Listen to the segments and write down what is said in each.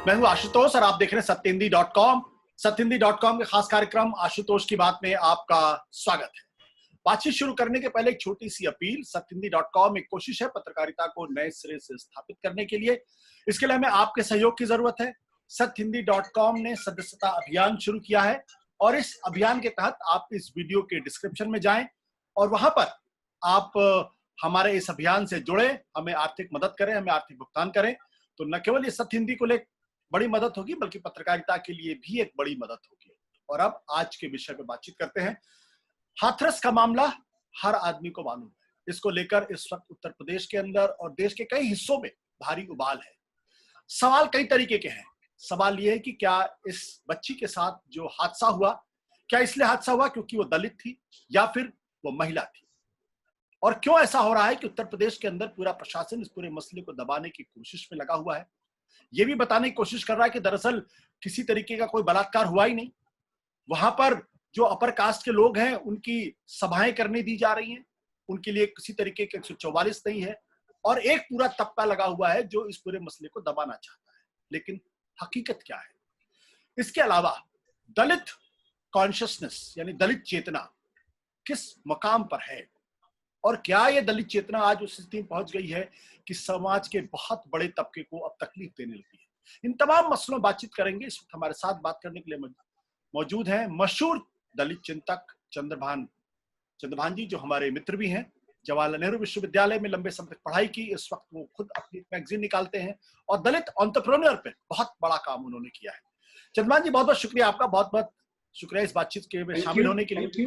मैं हूं आशुतोष और आप देख रहे हैं सत्यहिंदी.com। सत्यहिंदी.com के खास कार्यक्रम आशुतोष की बात में आपका स्वागत है। बातचीत शुरू करने के पहले एक छोटी सी अपील। सत्यहिंदी.com एक कोशिश है पत्रकारिता को नए सिरे से स्थापित करने के लिए। इसके लिए हमें आपके सहयोग की जरूरत है। सत्यहिंदी.com ने सदस्यता अभियान शुरू किया है और इस अभियान के तहत आप इस वीडियो के डिस्क्रिप्शन में जाएं और वहां पर आप हमारे इस अभियान से जुड़े, हमें आर्थिक मदद करें, हमें आर्थिक भुगतान करें। तो न केवल ये सत्य हिंदी को लेकर बड़ी मदद होगी बल्कि पत्रकारिता के लिए भी एक बड़ी मदद होगी। और अब आज के विषय पे बातचीत करते हैं। हाथरस का मामला हर आदमी को मालूम है। इसको लेकर इस वक्त उत्तर प्रदेश के अंदर और देश के कई हिस्सों में भारी उबाल है। सवाल कई तरीके के हैं। सवाल यह है कि क्या इस बच्ची के साथ जो हादसा हुआ, क्या इसलिए हादसा हुआ क्योंकि वो दलित थी या फिर वो महिला थी? और क्यों ऐसा हो रहा है कि उत्तर प्रदेश के अंदर पूरा प्रशासन इस पूरे मसले को दबाने की कोशिश में लगा हुआ है? यह भी बताने की कोशिश कर रहा है कि दरअसल किसी तरीके का कोई बलात्कार हुआ ही नहीं। वहां पर जो अपर कास्ट के लोग हैं उनकी सभाएं करने दी जा रही हैं, उनके लिए किसी तरीके के 144 नहीं है और एक पूरा तबका लगा हुआ है जो इस पूरे मसले को दबाना चाहता है। लेकिन हकीकत क्या है? इसके अलावा दलित कॉन्शियसनेस यानी दलित चेतना किस मकाम पर है और क्या यह दलित चेतना आज उस स्थिति में पहुंच गई है कि समाज के बहुत बड़े तबके को अब तकलीफ देने लगी है? इन तमाम मसलों बातचीत करेंगे। इस वक्त हमारे साथ बात करने के लिए मौजूद हैं मशहूर दलित चिंतक चंद्रभान जी, जो हमारे मित्र भी हैं। जवाहरलाल नेहरू विश्वविद्यालय में लंबे समय तक पढ़ाई की। इस वक्त वो खुद अपनी मैगजीन निकालते हैं और दलित एंटरप्रेन्योर पे बहुत बड़ा काम उन्होंने किया है। चंद्रभान जी, बहुत बहुत शुक्रिया आपका, बहुत बहुत शुक्रिया इस बातचीत के में शामिल होने के लिए।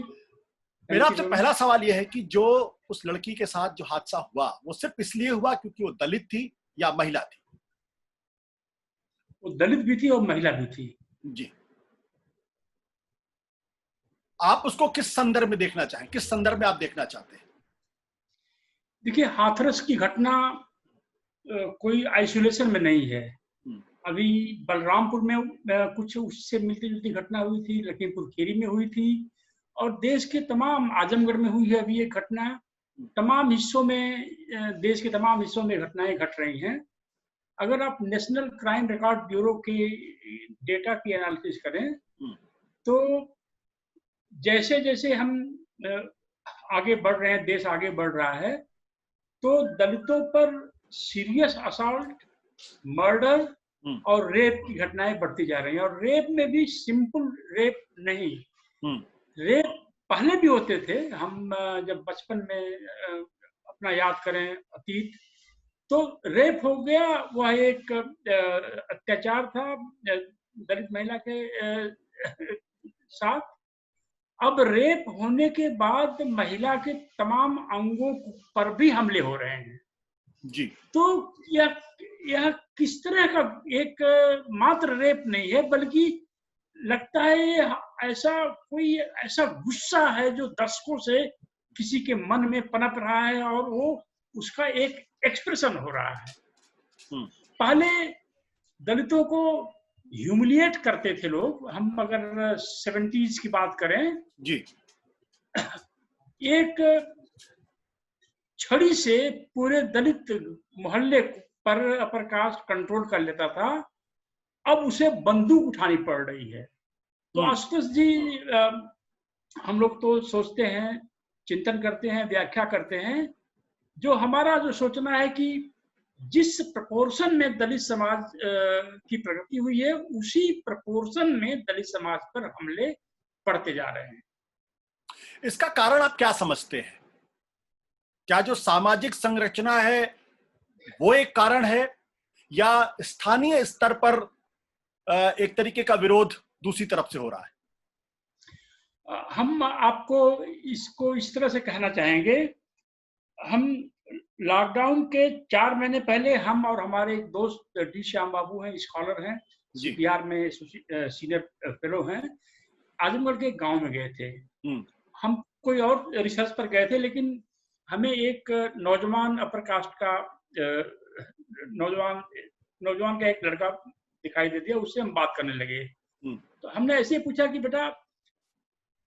मेरा आपसे पहला सवाल यह है कि जो उस लड़की के साथ जो हादसा हुआ वो सिर्फ इसलिए हुआ क्योंकि वो दलित थी या महिला थी? वो दलित भी थी और महिला भी थी। जी, आप उसको किस संदर्भ में देखना चाहें, किस संदर्भ में आप देखना चाहते हैं? देखिए, हाथरस की घटना कोई आइसोलेशन में नहीं है। अभी बलरामपुर में कुछ उससे मिलती जुलती घटना हुई थी, लखीमपुर खीरी में हुई थी और देश के तमाम, आजमगढ़ में हुई है अभी एक घटना। तमाम हिस्सों में, देश के तमाम हिस्सों में घटनाएं घट रही हैं। अगर आप नेशनल क्राइम रिकॉर्ड ब्यूरो के डेटा की एनालिसिस करें तो जैसे जैसे हम आगे बढ़ रहे हैं, देश आगे बढ़ रहा है, तो दलितों पर सीरियस असॉल्ट, मर्डर और रेप की घटनाएं बढ़ती जा रही हैं। और रेप में भी सिंपल रेप नहीं, रेप पहले भी होते थे। हम जब बचपन में अपना याद करें अतीत, तो रेप हो गया, वह एक अत्याचार था दलित महिला के साथ। अब रेप होने के बाद महिला के तमाम अंगों पर भी हमले हो रहे हैं जी। तो यह किस तरह का एक मात्र रेप नहीं है, बल्कि लगता है ऐसा कोई ऐसा गुस्सा है जो दशकों से किसी के मन में पनप रहा है और वो उसका एक एक्सप्रेशन हो रहा है। पहले दलितों को ह्यूमिलिएट करते थे लोग। हम अगर 70s की बात करें जी, एक छड़ी से पूरे दलित मोहल्ले पर अपर कास्ट कंट्रोल कर लेता था। अब उसे बंदूक उठानी पड़ रही है। तो आशुतोष जी, हम लोग तो सोचते हैं, चिंतन करते हैं, व्याख्या करते हैं। जो हमारा जो सोचना है कि जिस प्रपोर्शन में दलित समाज की प्रगति हुई है, उसी प्रपोर्शन में दलित समाज पर हमले बढ़ते जा रहे हैं। इसका कारण आप क्या समझते हैं? क्या जो सामाजिक संरचना है वो एक कारण है या स्थानीय स्तर पर एक तरीके का विरोध दूसरी तरफ से हो रहा है? हम आपको इसको इस तरह से कहना चाहेंगे। हम लॉकडाउन के 4 महीने पहले हम और हमारे एक दोस्त डी श्याम बाबू हैं, स्कॉलर हैं, सीपीआर में सीनियर फेलो हैं, आजमगढ़ के गांव में गए थे। हम कोई और रिसर्च पर गए थे, लेकिन हमें एक नौजवान अपर कास्ट का नौजवान का एक लड़का दिखाई दे दिया। उससे हम बात करने लगे। तो हमने ऐसे पूछा कि बेटा,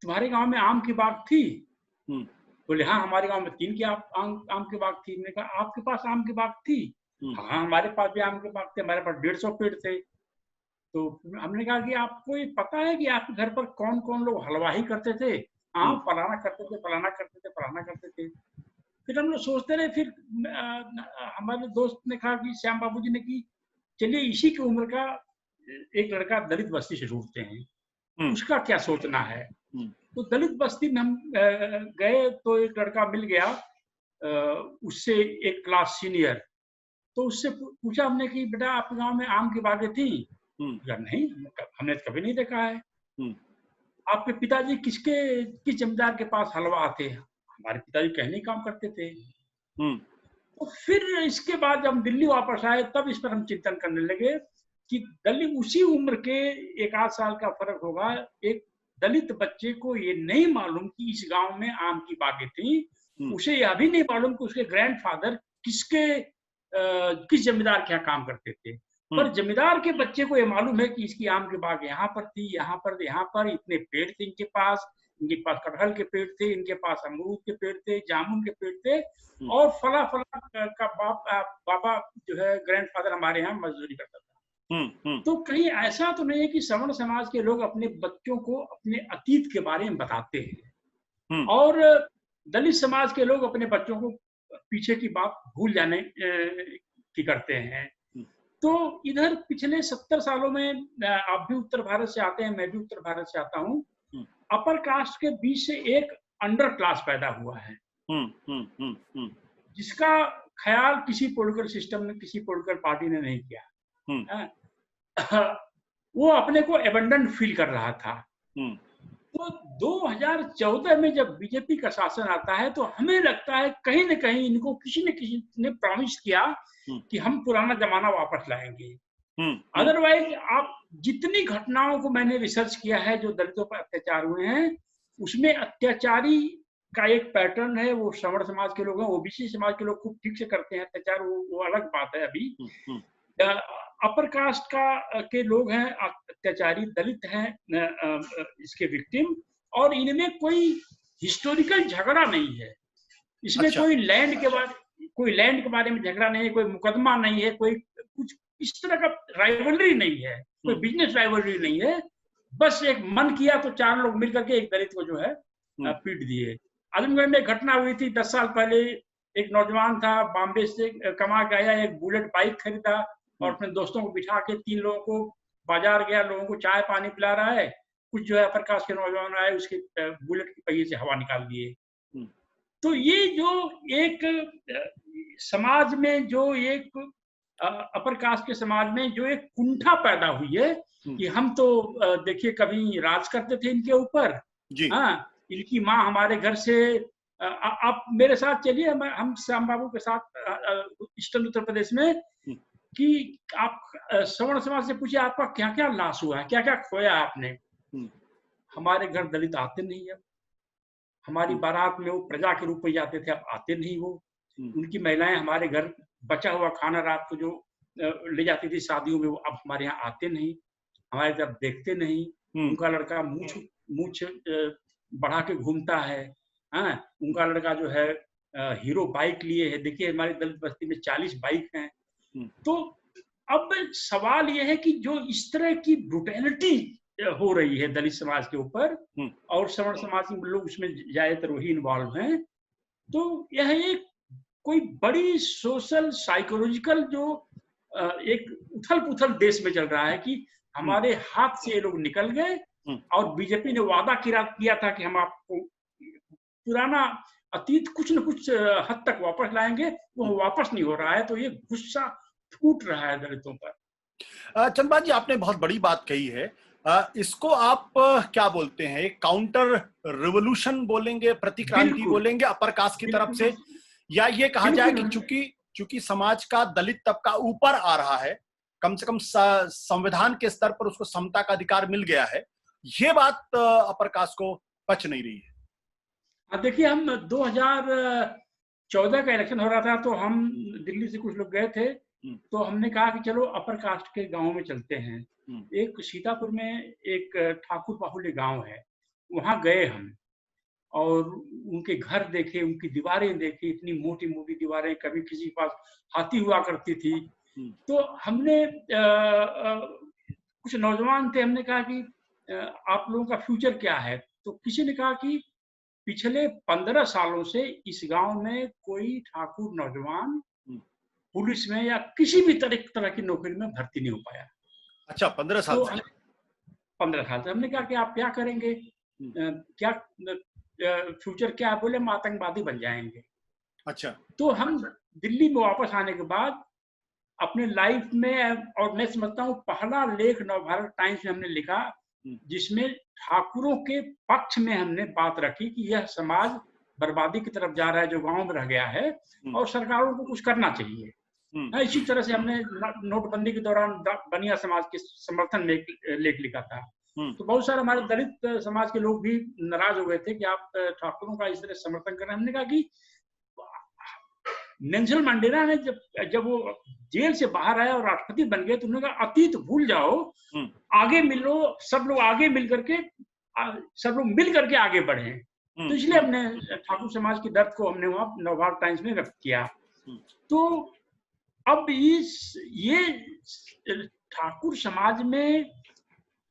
तुम्हारे गांव में आम की बाग थी? बोले हाँ, हमारे गांव में 3 की आम की बाग थी। मैंने कहा आपके पास आम की बाग थी? हाँ, हमारे पास भी आम के बाग थे, हमारे पास 150 पेड़ थे। तो हमने कहा कि आपको ये पता है कि आपके घर पर कौन कौन लोग हलवाई करते थे? हाँ, फलाना करते थे, फलाना करते थे, फलाना करते थे। फिर हम लोग सोचते रहे, फिर हमारे दोस्त ने कहा कि श्याम बाबू जी ने कि चलिए इसी की उम्र का एक लड़का दलित बस्ती से ढूंढते हैं, उसका क्या सोचना है। तो दलित बस्ती में हम गए तो एक लड़का मिल गया, उससे एक क्लास सीनियर। तो उससे पूछा हमने कि बेटा आपके गांव में आम की बागें थी? या नहीं, हमने तो कभी नहीं देखा है। आपके पिताजी किस जमींदार के पास हलवा आते हैं? हमारे पिताजी कहने काम करते थे। तो फिर इसके बाद जब हम दिल्ली वापस आए तब इस पर हम चिंतन करने लगे कि दलित उसी उम्र के 1 आध साल का फर्क होगा, एक दलित बच्चे को ये नहीं मालूम कि इस गांव में आम की बागें थी, उसे यह भी नहीं मालूम कि उसके ग्रैंडफादर किस जमींदार के यहाँ काम करते थे। पर जमींदार के बच्चे को ये मालूम है कि इसकी आम की बाग यहाँ पर थी, यहाँ पर इतने पेड़ थे इनके पास कटहल के पेड़ थे, इनके पास अमरूद के पेड़ थे, जामुन के पेड़ थे, और फला का बाबा जो है ग्रैंडफादर हमारे यहाँ मजदूरी करता था। तो कहीं ऐसा तो नहीं है कि सवर्ण समाज के लोग अपने बच्चों को अपने अतीत के बारे में बताते हैं, और दलित समाज के लोग अपने बच्चों को पीछे की बात भूल जाने की करते हैं। तो इधर पिछले 70 सालों में आप भी उत्तर भारत से आते हैं, मैं भी उत्तर भारत से आता हूँ, अपर कास्ट के बीच से एक अंडर क्लास पैदा हुआ है, जिसका ख्याल किसी पॉलिटिकल सिस्टम ने, किसी पॉलिटिकल पार्टी ने नहीं किया। वो अपने को एबंडन फील कर रहा था। तो 2014 में जब बीजेपी का शासन आता है तो हमें लगता है कहीं न कहीं इनको किसी न किसी ने प्रॉमिस किया कि हम पुराना जमाना वापस लाएंगे। अदरवाइज आप जितनी घटनाओं को मैंने रिसर्च किया है जो दलितों पर अत्याचार हुए हैं, उसमें अत्याचारी का एक पैटर्न है, वो सवर्ण समाज के लोग हैं, ओबीसी समाज के लोग खूब ठीक से करते हैं अत्याचार, वो अलग बात है। अभी अपर कास्ट के लोग हैं अत्याचारी, दलित हैं इसके विक्टिम, और इनमें कोई हिस्टोरिकल झगड़ा नहीं है। इसमें अच्छा। कोई लैंड के बारे में झगड़ा नहीं है, कोई मुकदमा नहीं है, कोई कुछ इस तरह का राइवलरी नहीं है, कोई बिजनेस राइवलरी नहीं है। बस एक मन किया तो 4 लोग मिलकर के एक दलित को जो है पीट दिए। आजमगढ़ में एक घटना हुई थी 10 साल पहले, एक नौजवान था बॉम्बे से कमा के आया, एक बुलेट बाइक खरीदा और अपने दोस्तों को बिठा के 3 लोगों को बाजार गया, लोगों को चाय पानी पिला रहा है। कुछ जो है अपर कास्ट के नौजवान आए, उसके बुलेट के पहिए से हवा निकाल दिए। तो ये जो एक समाज में जो एक अपर कास्ट के समाज में जो एक कुंठा पैदा हुई है कि हम तो देखिए कभी राज करते थे इनके ऊपर, हाँ, इनकी माँ हमारे घर से, आप मेरे साथ चलिए, हम श्याम बाबू के साथ ईस्टर्न उत्तर प्रदेश में, कि आप सवर्ण समाज से पूछिए आपका क्या क्या लॉस हुआ है, क्या क्या खोया आपने। हमारे घर दलित आते नहीं, अब हमारी बारात में वो प्रजा के रूप में जाते थे, अब आते नहीं वो। उनकी महिलाएं हमारे घर बचा हुआ खाना रात को जो ले जाती थी शादियों में, वो अब हमारे यहाँ आते नहीं, हमारे तरफ देखते नहीं। उनका लड़का मूछ बढ़ा के घूमता है, हाँ, उनका लड़का जो है हीरो बाइक लिए है। देखिए हमारी दलित बस्ती में 40 बाइक हैं। तो अब सवाल यह है कि जो इस तरह की ब्रुटैलिटी हो रही है दलित समाज के ऊपर, और सवर्ण समाज के लोग उसमें ज्यादातर वही इन्वॉल्व हैं, तो यह एक कोई बड़ी सोशल साइकोलॉजिकल जो एक उथल पुथल देश में चल रहा है कि हमारे हाथ से ये लोग निकल गए, और बीजेपी ने वादा किया था कि हम आपको पुराना अतीत कुछ न कुछ हद तक वापस लाएंगे, वो वापस नहीं हो रहा है। तो ये गुस्सा फूट रहा है दलितों पर। चंद्रपाल जी, आपने बहुत बड़ी बात कही है। इसको आप क्या बोलते हैं, काउंटर रिवोल्यूशन बोलेंगे, प्रतिक्रांति बोलेंगे अपर कास्ट की तरफ से, या ये कहा जाए कि चूंकि समाज का दलित तबका ऊपर आ रहा है, कम से कम संविधान के स्तर पर उसको समता का अधिकार मिल गया है, ये बात अपर कास्ट को पच नहीं रही है। देखिए, हम 2014 का इलेक्शन हो रहा था तो हम दिल्ली से कुछ लोग गए थे, तो हमने कहा कि चलो अपर कास्ट के गांव में चलते हैं। एक सीतापुर में एक ठाकुर बाहुल्य गांव है, वहां गए हम और उनके घर देखे, उनकी दीवारें देखी, इतनी मोटी मोटी दीवारें, कभी किसी के पास हाथी हुआ करती थी। तो हमने कुछ नौजवान थे, हमने कहा कि आप लोगों का फ्यूचर क्या है? तो किसी ने कहा कि पिछले 15 सालों से इस गांव में कोई ठाकुर नौजवान पुलिस में या किसी भी तरह की नौकरी में भर्ती नहीं हो पाया। अच्छा, 15 साल तो से। 15 साल से हमने कहा कि आप क्या करेंगे, क्या फ्यूचर क्या है? बोले हम आतंकवादी बन जाएंगे। अच्छा। तो हम दिल्ली में वापस आने के बाद अपने लाइफ में, और मैं समझता हूँ पहला लेख नवभारत टाइम्स में हमने लिखा जिसमें ठाकुरों के पक्ष में हमने बात रखी कि यह समाज बर्बादी की तरफ जा रहा है जो गांव में रह गया है, और सरकारों को कुछ करना चाहिए। इसी तरह से हमने नोटबंदी के दौरान बनिया समाज के समर्थन में लेख लिखा था। तो बहुत सारे हमारे दलित समाज के लोग भी नाराज हो गए थे कि आप ठाकुरों का इस तरह समर्थन कर रहे हैं। हमने कहा कि नेल्सन मंडेला ने जब वो जेल से बाहर आया और राष्ट्रपति बन गए तो उन्होंने कहा अतीत भूल जाओ, आगे मिलो, सब लोग आगे मिल करके आगे बढ़े। तो इसलिए हमने ठाकुर समाज के दर्द को हमने वहां नवभारत टाइम्स में व्यक्त किया। तो अब ये ठाकुर समाज में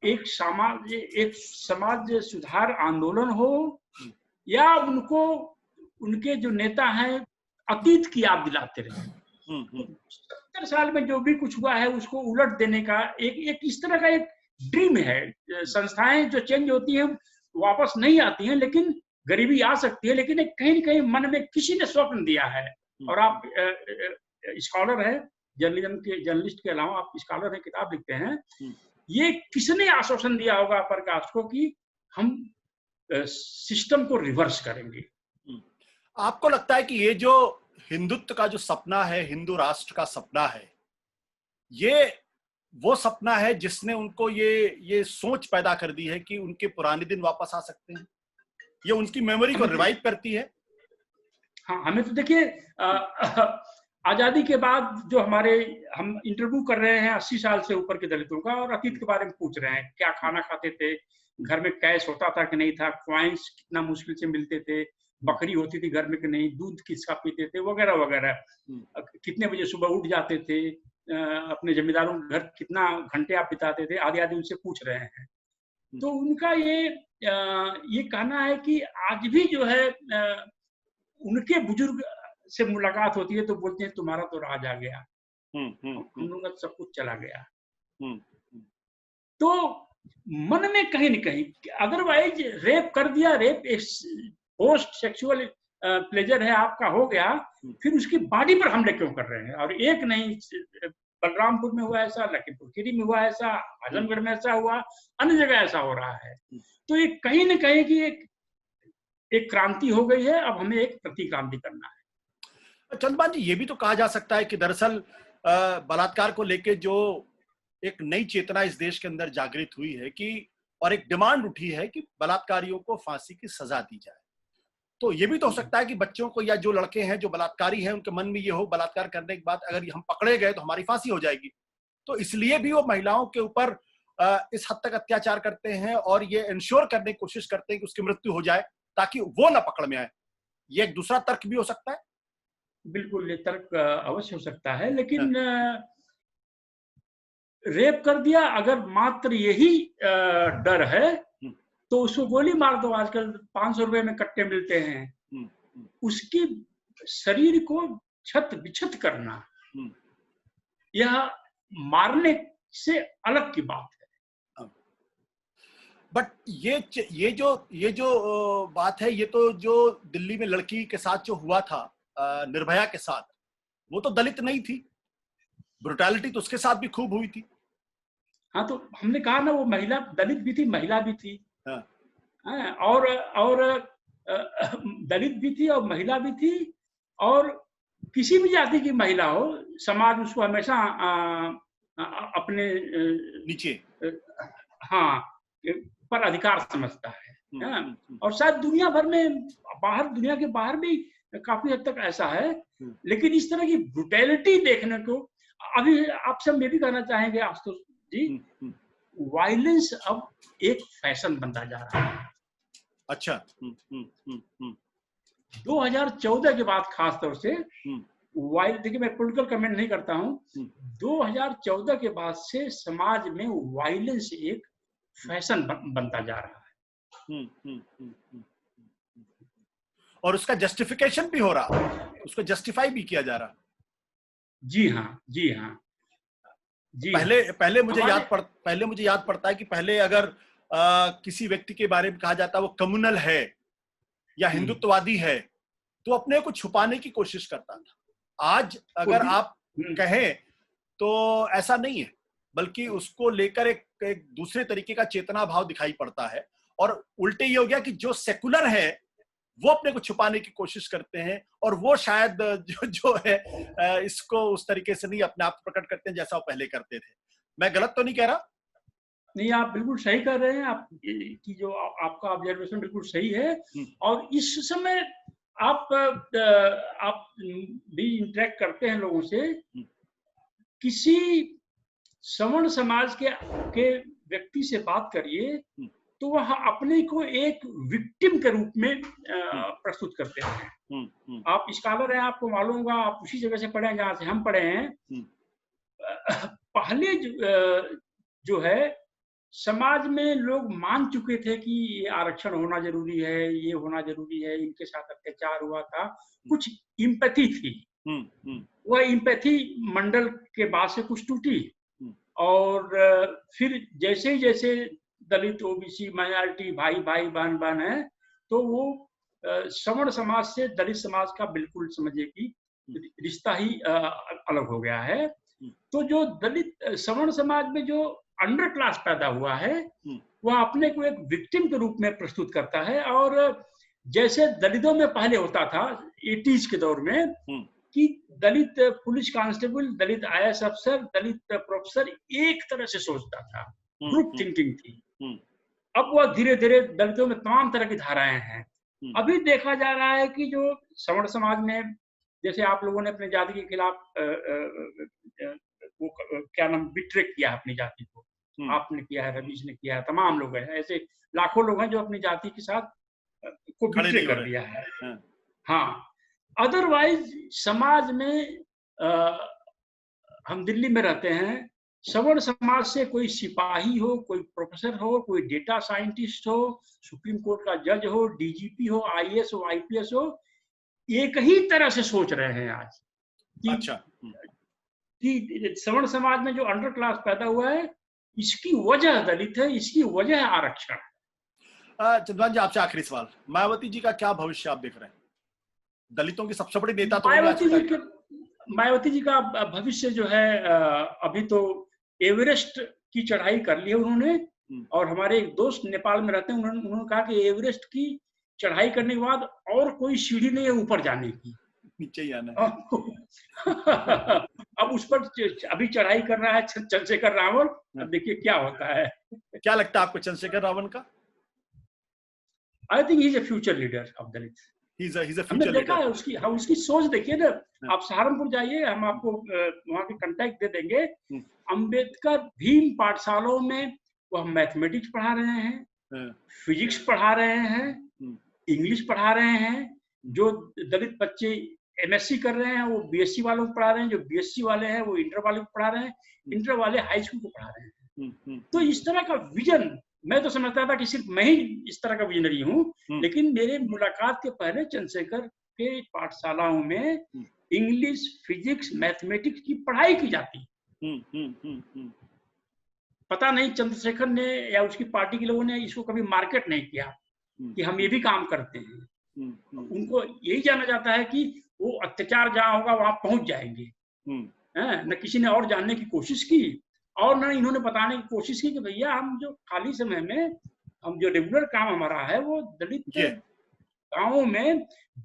एक समाज सुधार आंदोलन हो, या उनके जो नेता हैं अतीत की याद दिलाते रहे। 70 साल में जो भी कुछ हुआ है उसको उलट देने का एक इस तरह का एक ड्रीम है। संस्थाएं जो चेंज होती हैं वापस नहीं आती हैं, लेकिन गरीबी आ सकती है, लेकिन कहीं न कहीं मन में किसी ने स्वप्न दिया है। और आप स्कॉलर है, जर्नलिस्ट के अलावा आप स्कॉलर है, किताब लिखते हैं। ये किसने आश्वासन दिया होगा अपर कास्ट को कि हम सिस्टम को रिवर्स करेंगे? आपको लगता है कि ये जो हिंदुत्व का जो सपना है, हिंदू राष्ट्र का सपना है, ये वो सपना है जिसने उनको ये सोच पैदा कर दी है कि उनके पुराने दिन वापस आ सकते हैं? ये उनकी मेमोरी को रिवाइव करती है? हाँ, हमें तो देखिए आजादी के बाद जो हम इंटरव्यू कर रहे हैं 80 साल से ऊपर के दलितों का, और अतीत के बारे में पूछ रहे हैं, क्या खाना खाते थे, घर में कैश होता था कि नहीं था, कॉइन्स कितना मुश्किल से मिलते थे, बकरी होती थी घर में कि नहीं, दूध किसका पीते थे, वगैरह वगैरह, कितने बजे सुबह उठ जाते थे, अपने जमींदारों के घर कितना घंटे आप बिताते थे, आदि आदि उनसे पूछ रहे हैं। तो उनका ये कहना है कि आज भी जो है उनके बुजुर्ग से मुलाकात होती है तो बोलते हैं तुम्हारा तो राज आ गया, हम लोगों का सब कुछ चला गया। तो मन में कहीं न कहीं, अदरवाइज रेप कर दिया, रेप पोस्ट सेक्सुअल प्लेजर है आपका, हो गया, फिर उसकी बॉडी पर हमले क्यों कर रहे हैं? और एक नहीं, बलरामपुर में हुआ ऐसा, लखीमपुर खीरी में हुआ ऐसा, आजमगढ़ में ऐसा हुआ, अन्य जगह ऐसा हो रहा है। तो ये कहीं न कहीं की एक क्रांति हो गई है, अब हमें एक प्रतिक्रांति करना है। चंद्रभान जी, ये भी तो कहा जा सकता है कि दरअसल बलात्कार को लेके जो एक नई चेतना इस देश के अंदर जागृत हुई है कि, और एक डिमांड उठी है कि बलात्कारियों को फांसी की सजा दी जाए, तो ये भी तो हो सकता है कि बच्चों को या जो लड़के हैं जो बलात्कारी हैं उनके मन में ये हो, बलात्कार करने के बाद अगर हम पकड़े गए तो हमारी फांसी हो जाएगी, तो इसलिए भी वो महिलाओं के ऊपर इस हद तक अत्याचार करते हैं और ये इंश्योर करने की कोशिश करते हैं कि उसकी मृत्यु हो जाए ताकि वो ना पकड़ में आए। ये एक दूसरा तर्क भी हो सकता है। बिल्कुल, ये तर्क अवश्य हो सकता है, लेकिन रेप कर दिया अगर मात्र यही डर है तो उसको गोली मार दो, आजकल 500 रुपए में कट्टे मिलते हैं। उसकी शरीर को छत बिछत करना, यह मारने से अलग की बात है। बट ये जो बात है, ये तो जो दिल्ली में लड़की के साथ जो हुआ था निर्भया के साथ, वो तो दलित नहीं थी, ब्रुटैलिटी तो उसके साथ भी खूब हुई थी। हाँ, तो हमने कहा ना, वो महिला दलित भी थी, महिला भी थी। हाँ। और दलित भी थी और महिला भी थी, और किसी भी जाति की महिला हो, समाज उसको हमेशा अपने नीचे, हाँ, पर अधिकार समझता है। और शायद दुनिया भर में, दुनिया के बाहर भी काफी हद तक ऐसा है, लेकिन इस तरह की ब्रुटैलिटी देखने को अभी आपसे हम ये भी कहना चाहेंगे आशुतोष जी, वायलेंस अब एक फैशन बनता जा रहा है। अच्छा। 2014 के बाद खास तौर से देखिए मैं पॉलिटिकल कमेंट नहीं करता हूँ। 2014 के बाद से समाज में वायलेंस एक फैशन बनता जा रहा है। और उसका जस्टिफिकेशन भी हो रहा, उसको जस्टिफाई भी किया जा रहा। जी हाँ, जी हाँ, जी पहले हाँ। पहले मुझे याद पड़ता है कि पहले अगर किसी व्यक्ति के बारे में कहा जाता वो कम्युनल है या हिंदुत्ववादी है तो अपने को छुपाने की कोशिश करता था। आज अगर आप कहें तो ऐसा नहीं है, बल्कि उसको लेकर एक दूसरे तरीके का चेतना भाव दिखाई पड़ता है। और उल्टे ये हो गया कि जो सेकुलर है वो अपने को छुपाने की कोशिश करते हैं, और वो शायद जो है इसको उस तरीके से नहीं अपने आप प्रकट करते हैं जैसा वो पहले करते थे। मैं गलत तो नहीं कह रहा? नहीं, आप बिल्कुल सही कर रहे हैं। आप की जो आपका ऑब्जर्वेशन बिल्कुल सही है। और इस समय आप भी इंटरेक्ट करते हैं लोगों से, किसी सवर्ण समाज के व्यक्ति से बात करिए तो वह अपने को एक विक्टिम के रूप में प्रस्तुत करते हैं। आप स्कॉलर हैं, आपको मालूम होगा, आप उसी जगह से पढ़े हैं जहां से हम पढ़े हैं। पहले जो है समाज में लोग मान चुके थे कि ये आरक्षण होना जरूरी है, ये होना जरूरी है, इनके साथ अत्याचार हुआ था, कुछ इम्पैथी थी। वह इम्पैथी मंडल के बाद से कुछ टूटी, और फिर जैसे जैसे दलित, ओबीसी, माइनॉरिटी भाई भाई बहन बहन है, तो वो सवर्ण समाज से दलित समाज का बिल्कुल समझिए कि रिश्ता ही अलग हो गया है। तो जो दलित सवर्ण समाज में जो अंडर क्लास पैदा हुआ है, वह अपने को एक विक्टिम के रूप में प्रस्तुत करता है। और जैसे दलितों में पहले होता था 80s के दौर में कि दलित पुलिस कांस्टेबल, दलित आईएएस अफसर, दलित प्रोफेसर एक तरह से सोचता था, ग्रुप थिंकिंग थी। अब वह धीरे धीरे दलितों में तमाम तरह की धाराएं हैं। अभी देखा जा रहा है कि जो सवर्ण समाज में, जैसे आप लोगों ने अपने जाति के खिलाफ वो क्या नाम, बिट्रे किया अपनी जाति को, आपने किया है, रवीश ने किया है, तमाम लोग हैं, ऐसे लाखों लोग हैं जो अपनी जाति के साथ को बिट्रे कर दिया है। हाँ, अदरवाइज समाज में हम दिल्ली में रहते हैं, सवर्ण समाज से कोई सिपाही हो, कोई प्रोफेसर हो, कोई डेटा साइंटिस्ट हो, सुप्रीम कोर्ट का जज हो, डीजीपी हो, आईएएस हो, आईपीएस हो, एक ही तरह से सोच रहे हैं आज कि सवर्ण समाज में जो अंडर क्लास पैदा हुआ है, इसकी वजह दलित है, इसकी वजह आरक्षण है। चंद्रभान जी, आपसे आखिरी सवाल, मायावती जी का क्या भविष्य आप देख रहे हैं? दलितों की सबसे बड़ी नेता तो मायावती जी का भविष्य जो है, अभी तो एवरेस्ट की चढ़ाई कर ली है उन्होंने। और हमारे एक दोस्त नेपाल में रहते हैं, उन्होंने कहा कि एवरेस्ट की चढ़ाई करने के बाद और कोई सीढ़ी नहीं है ऊपर जाने की, नीचे ही आना है। अब उस पर अभी चढ़ाई कर रहा है चंद्रशेखर रावण। अब देखिए क्या होता है। क्या लगता है आपको चंद्रशेखर रावण का? I think he is a future leader of Dalit. हमने देखा है उसकी सोच देखिए ना। आप सहारनपुर जाइए, हम आपको वहाँ के कांटेक्ट दे देंगे। अंबेडकर भीम पाठशालाओं में वह मैथमेटिक्स पढ़ा रहे हैं, फिजिक्स पढ़ा रहे हैं, इंग्लिश पढ़ा रहे हैं। जो दलित बच्चे एमएससी कर रहे हैं वो बीएससी वालों को पढ़ा रहे हैं, जो बीएससी वाले हैं वो इंटर वाले को पढ़ा रहे हैं, इंटर वाले हाई स्कूल को पढ़ा रहे हैं। तो इस तरह का विजन, मैं तो समझता था कि सिर्फ मैं ही इस तरह का विजनरी हूँ, लेकिन मेरे मुलाकात के पहले चंद्रशेखर के पाठशालाओं में इंग्लिश, फिजिक्स, मैथमेटिक्स की पढ़ाई की जाती। पता नहीं चंद्रशेखर ने या उसकी पार्टी के लोगों ने इसको कभी मार्केट नहीं किया कि हम ये भी काम करते हैं। उनको यही जाना जाता है कि वो अत्याचार जहाँ होगा वहां पहुंच जाएंगे। न किसी ने और जानने की कोशिश की, और ना इन्होंने बताने की कोशिश की कि भैया हम जो खाली समय में, हम जो रेगुलर काम हमारा है वो दलित गांवों में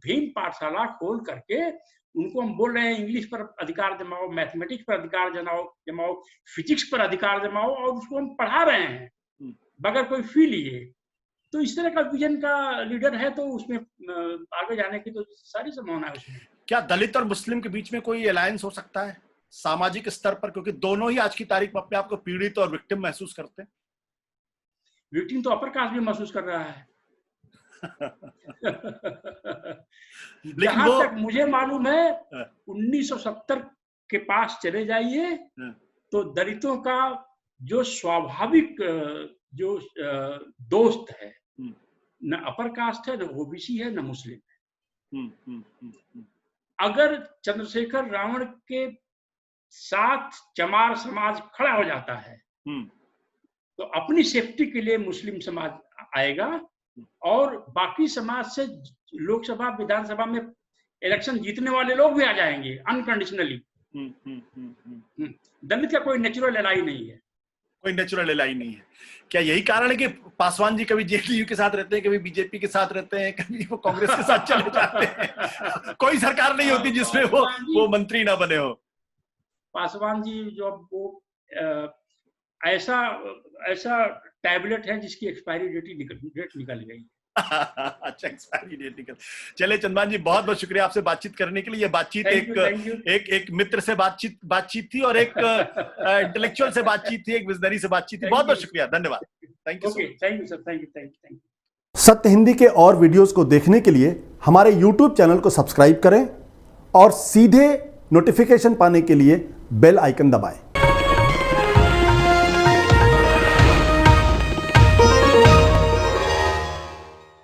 भीम पाठशाला खोल करके उनको हम बोल रहे हैं इंग्लिश पर अधिकार जमाओ, मैथमेटिक्स पर अधिकार जमाओ, फिजिक्स पर अधिकार जमाओ, और उसको हम पढ़ा रहे हैं बगैर कोई फी लिए। तो इस तरह का विजन का लीडर है तो उसमें आगे जाने की तो सारी संभावना है उसमें। क्या दलित और मुस्लिम के बीच में कोई अलायंस हो सकता है सामाजिक स्तर पर? क्योंकि दोनों ही आज की तारीख में अपने आप को पीड़ित और विक्टिम महसूस करते हैं। विक्टिम तो अपर कास्ट भी महसूस कर रहा है। जहां तक मुझे मालूम है 1970 के पास चले जाइए तो दलितों का जो स्वाभाविक जो दोस्त है, न अपर कास्ट है, न ओबीसी है, न मुस्लिम है। अगर चंद्रशेखर रावण के साथ चमार समाज खड़ा हो जाता है तो अपनी सेफ्टी के लिए मुस्लिम समाज आएगा और बाकी समाज से लोकसभा विधानसभा में इलेक्शन जीतने वाले लोग भी आ जाएंगे अनकंडीशनली। दलित का कोई नेचुरल एलाई नहीं है, कोई नेचुरल एलाई नहीं है। क्या यही कारण है कि पासवान जी कभी जेडीयू के साथ रहते हैं, कभी बीजेपी के साथ रहते हैं, कभी वो कांग्रेस के साथ चले जाते हैं? कोई सरकार नहीं होती जिसमें वो मंत्री ना बने हो। पासवान जी जो वो ऐसा टैबलेट है जिसकी एक्सपायरी डेट निकल गई। अच्छा, एक्सपायरी डेट निकल। चले चंद्रभान जी, बहुत बहुत शुक्रिया आपसे बातचीत करने के लिए। ये बातचीत एक मित्र से बातचीत थी और एक इंटेलेक्चुअल से बातचीत थी, एक विजनरी से बातचीत थी। बहुत बहुत शुक्रिया, धन्यवाद। Thank you sir, thank you. सत्य हिंदी के और वीडियोस को देखने के लिए हमारे YouTube चैनल को सब्सक्राइब करें और सीधे नोटिफिकेशन पाने के लिए बेल आइकन दबाएं।